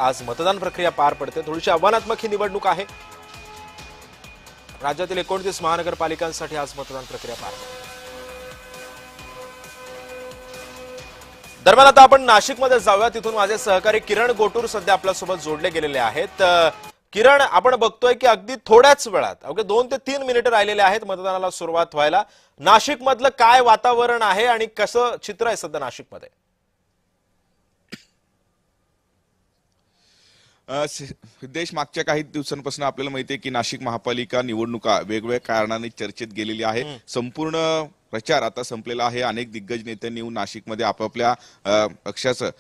आज मतदान प्रक्रिया पार पडते। थोडीशी आव्हानात्मक ही निवडणूक आहे। राज्यातील 29 महानगरपालिकांसाठी आज मतदान प्रक्रिया पार पडते। दरम्यान आता आपण नाशिकमध्ये जाऊया। तिथून माझे सहकारी किरण गोटूर सध्या आपल्यासोबत जोडले गेलेले आहेत। किरण, आपण बघतोय की अगदी थोड्याच वेळात अवघे 2 ते 3 मिनिटं राहिलेले आहेत मतदानाला सुरुवात व्हायला। नाशिकमधलं काय वातावरण आहे आणि कसं चित्र आहे सध्या नाशिकमध्ये? सिद्धेश, मागच्या काही दिवसांपासून आपल्याला माहिती आहे की नाशिक महापालिका निवडणुका वेगवेगळ्या कारणाने चर्चेत गेलेली आहे। संपूर्ण प्रचार आता संपलेला आहे। अनेक दिग्गज नेत्यांनी येऊन नाशिकमध्ये आपापल्या पक्षाचं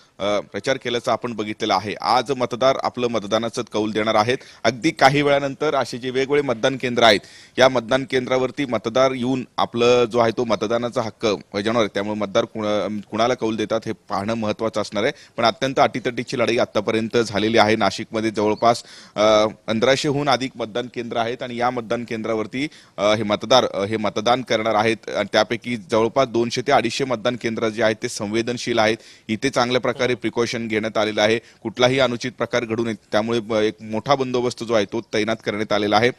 प्रचार केल्याचं आपण बघितलेलं आहे। आज मतदार आपलं मतदानाचं कौल देणार आहेत। अगदी काही वेळानंतर असे जे वेगवेगळे मतदान केंद्र आहेत, या मतदान केंद्रावरती मतदार येऊन आपलं जो आहे तो मतदानाचा हक्क बजावणार आहे। त्यामुळे मतदार कुणाला कौल देतात हे पाहणं महत्त्वाचं असणार आहे। पण अत्यंत अटीतटीची लढाई आतापर्यंत झालेली आहे। नाशिकमध्ये जवळपास 1500हून अधिक मतदान केंद्र आहेत आणि या मतदान केंद्रावरती हे मतदार हे मतदान करणार आहेत। त्यापैकी जवळपास 200 ते 250 मतदान केंद्र जे आहेत ते संवेदनशील आहेत। इथे चांगल्या प्रकारे प्रिकॉशन घेण्यात आलेला आहे। कुठलाही अनुचित प्रकार घडू नये त्यामुळे एक मोठा बंदोबस्त जो आहे तो तैनात करण्यात आलेला आहे।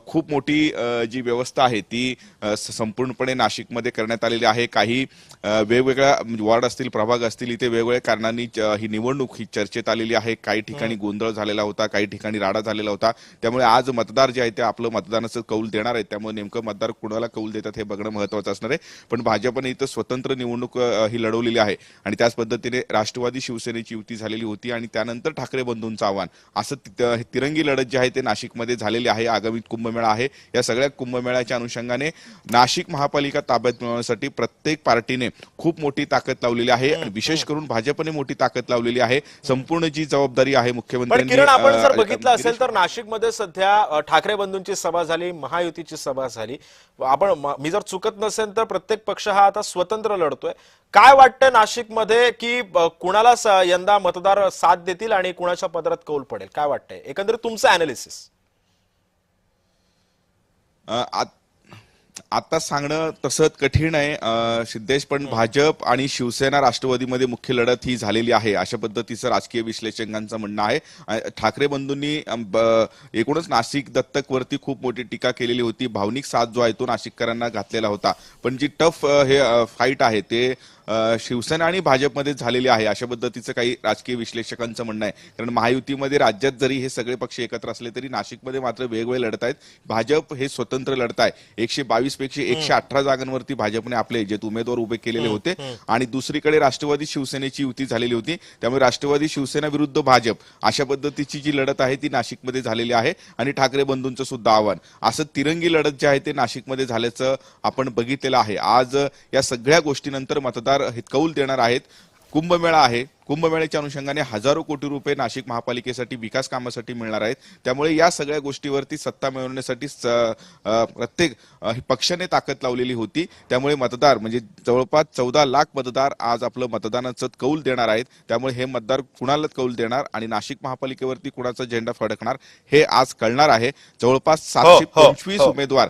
खूप मोठी जी व्यवस्था आहे ती संपूर्णपणे नाशिकमध्ये करण्यात आलेली आहे। काही वेगवेगळ्या वॉर्ड असतील, प्रभाग असतील, इथे वेगवेगळ्या कारणांनी ही निवडणूक ही चर्चेत आलेली आहे। काही ठिकाणी गोंधळ झालेला होता, काही ठिकाणी राडा झालेला होता। त्यामुळे आज मतदार जे आहे ते आपलं मतदानाचं कौल देणार आहेत। त्यामुळे नेमकं मतदार कुणाला कौल देतात हे बघणं महत्त्वाचं असणार आहे। पण भाजपने इथं स्वतंत्र निवडणूक ही लढवलेली आहे आणि त्याच पद्धतीने राष्ट्रवादी शिवसेनेची युती झालेली होती आणि त्यानंतर ठाकरे बंधूंचं आव्हान असं तिरंगी लढत जी आहे ते नाशिकमध्ये झालेली आहे। आगामी कुंभमेळा आहे। या सगळ्या कुंभमेळ्याच्या अनुषंगाने नाशिक महापालिका ताब्यात मिळवण्यासाठी प्रत्येक पार्टीने खूप मोठी ताकद लावलेली आहे आणि विशेष करून भाजपने मोठी ताकद लावलेली आहे। संपूर्ण जी जबाबदारी आहे मुख्यमंत्र्यांनी, किरण, आपण जर बघितलं असेल तर नाशिकमध्ये सध्या ठाकरे बंधूंची सभा झाली, महायुतीची सभा झाली। मी जर चुकत नसेल तर प्रत्येक पक्ष हा आता स्वतंत्र लढतोय। काय वाटतं नाशिकमध्ये की कुणाला यंदा मतदार साथ देतील आणि कुणाच्या पदरात कौल पडेल? काय वाटतंय एकंदरीत तुमचं अॅनालिसिस? आता सांगणं तसं कठीण आहे सिद्धेश, पण भाजप आणि शिवसेना राष्ट्रवादीमध्ये मुख्य लढत ही झालेली आहे अशा पद्धतीचं राजकीय विश्लेषकांचं म्हणणं आहे। ठाकरे बंधूंनी एकूणच नाशिक दत्तकवरती खूप मोठी टीका केलेली होती। भावनिक साथ जो आहे तो नाशिककरांना घातलेला होता। पण जी टफ हे फाईट आहे ते शिवसेना आणि भाजपमध्ये झालेली आहे अशा पद्धतीचं काही राजकीय विश्लेषकांचं म्हणणं आहे। कारण महायुतीमध्ये राज्यात जरी हे सगळे पक्ष एकत्र असले तरी नाशिकमध्ये मात्र वेगवेगळे लढत आहेत। भाजप हे स्वतंत्र लढत आहे। 122 पैकी 118 जागांवरती भाजपने आपले जे उमेदवार उभे केलेले होते आणि दुसरीकडे राष्ट्रवादी शिवसेनेची युती झालेली होती। त्यामुळे राष्ट्रवादी शिवसेना विरुद्ध भाजप अशा पद्धतीची जी लढत आहे ती नाशिकमध्ये झालेली आहे आणि ठाकरे बंधूंचं सुद्धा आव्हान असं तिरंगी लढत जे आहे ते नाशिकमध्ये झाल्याचं आपण बघितलेलं आहे। आज या सगळ्या गोष्टीनंतर मतदार हे कौल देणार आहेत। कुंभमेळा आहे। कुंभमेळ्याच्या अनुषंगाने हजारो कोटी रुपये नाशिक महापालिकेसाठी विकास कामासाठी मिळणार आहेत। त्यामुळे या सगळ्या गोष्टीवरती सत्ता मिळवण्यासाठी प्रत्येक पक्षाने ताकद लावलेली होती। त्यामुळे मतदार म्हणजे जवळपास 14 लाख मतदार आज आपलं मतदानाचं कौल देणार आहेत। त्यामुळे हे मतदार कुणाला कौल देणार आणि नाशिक महापालिकेवरती कुणाचा झेंडा फडकणार हे आज कळणार आहे। जवळपास 725 उमेदवार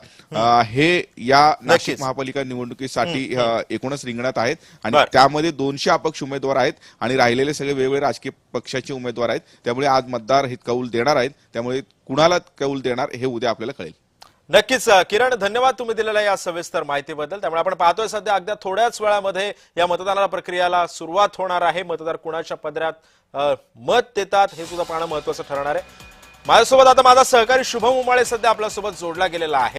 हे या नाशिक महापालिका निवडणुकीसाठी एकूणच रिंगणात आहेत आणि त्यामध्ये 200 अपक्ष उमेदवार आहेत आणि राहिलेले सगळे वेगवेगळे राजकीय पक्षाचे उमेदवार आहेत। त्यामुळे आज मतदार हे कौल देणार आहेत। त्यामुळे कुणाला कौल देणार हे उद्या आपल्याला कळेल। नक्कीच किरण, धन्यवाद तुम्ही दिलेल्या या सविस्तर माहितीबद्दल। त्यामुळे आपण पाहतोय सध्या अगदी थोड्याच वेळामध्ये या मतदानाला प्रक्रियेला सुरुवात होणार आहे। मतदार कुणाच्या पदरात मत देतात हे सुद्धा पाहणं महत्त्वाचं ठरणार आहे। माझ्यासोबत आता माझा सहकारी शुभम उमाळे सध्या आपल्यासोबत जोडला गेलेला आहे।